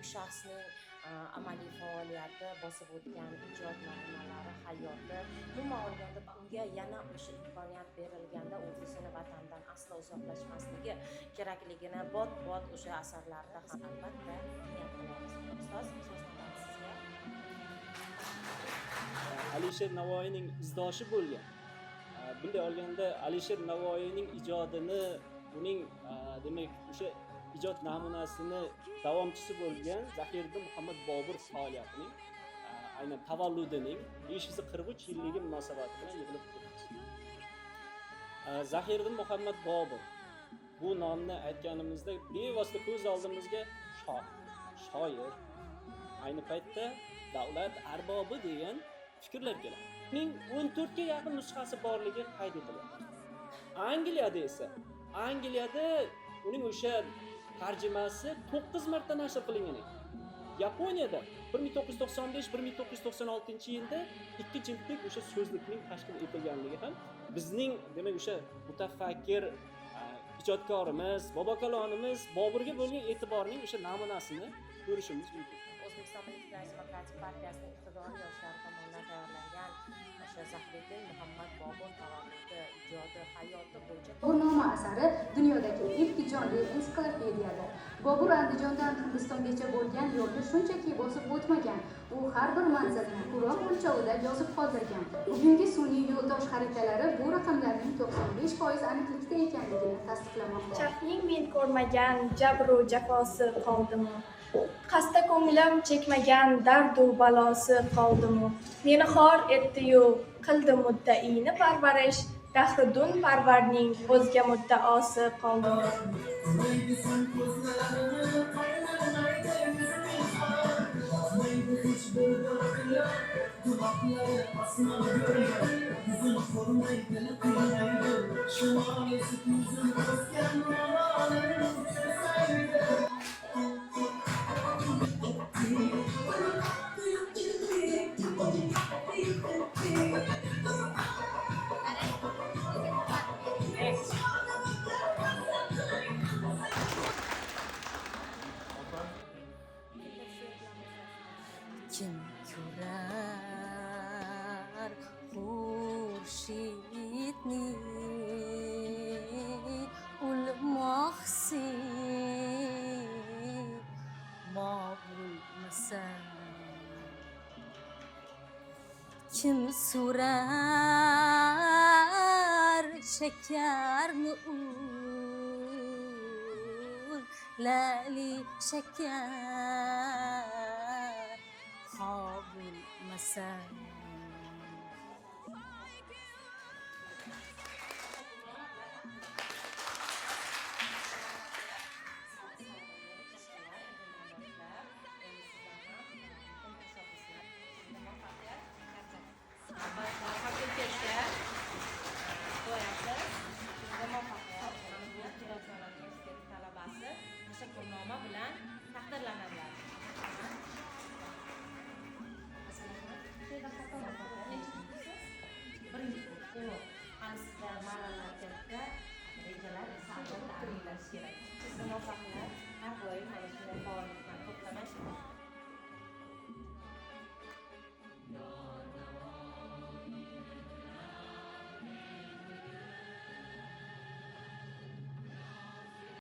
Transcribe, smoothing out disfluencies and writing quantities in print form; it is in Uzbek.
buyuk shaxsning amaliy faoliyati, bosib o'tgan ijod namunalari, hayoti, umuman olganda unga yana o'sha imkoniyat berilganda o'zini vatandan aslo uzoqlashmasligi kerakligini bot-bot o'sha asarlarda ham albatta niyat qilamiz. Ustoz, so'zlaringiz sizga. Alisher Navoiyning izdoshi bo'lgan. Bunday olganda Alisher Navoiyning ijodini, uning demak o'sha ijod namunasini davomchisi bo'lgan Zahiriddin Muhammad Bobur faoliyatining aynan tavalludining 543 yilligi munosabati bilan yig'ilib turibmiz. Zahiriddin Muhammad Bobur bu nomni aytganimizda bevosita ko'z oldimizga shoir, ayni paytda davlat arbobi degan fikrlar keladi. Uning 14 ga yaqin nusxasi borligi qayd etiladi. Angliyada uning o'sha tarjimasi 9 marta nashr qilingan edi. Yaponiyada 1995-1996 yilda 2 jildlik o'sha so'zlikning tashkil etilganligi ham bizning demak o'sha mutafakkir ijodkorimiz, bobokalonimiz Boburga bo'lgan e'tiborning o'sha namunasini ko'rishimiz mumkin. O'zbekiston Demokratik partiyasining iqtidorli yoshlari tomonidan tayyorlangan o'sha Zahiriddin Muhammad Bobur tavalludi, ijodi, hayoti bo'yicha Burnoma asari dunyodagi ilk jonli ensiklopediyadir. Bobur Andijondan Hindistongacha bo'lgan yo'lni shunchaki bosib o'tmagan. U har bir manzilni Qur'on o'lchovida yozib qoldirgan. Bugungi sun'iy yo'ldosh xaritalari bu raqamlarning 95% aniqlikda ekanligini tasdiqlamoqda. Chapning men ko'rmagan jabru jafosi qoldimi? Qasda ko'nglim chekmagan dardu balosi qoldimi? Meni xor etdi-yu, qildi muddaini parvarish, Dahridun parvarning o'zga muddaosi qoldimi? Kim ko'rar xurshidni ulmoqsi bo'lmasa, kim so'rar shakarni lali shakar bo'lmasa. Tashakkurnoma bilan taqdirlanadilar. Sizlar mamlakatda rejalar saqlab ta'minlash kerak. Sizni muvaffaqiyat har doim mana shunday faollikdan to'xtamay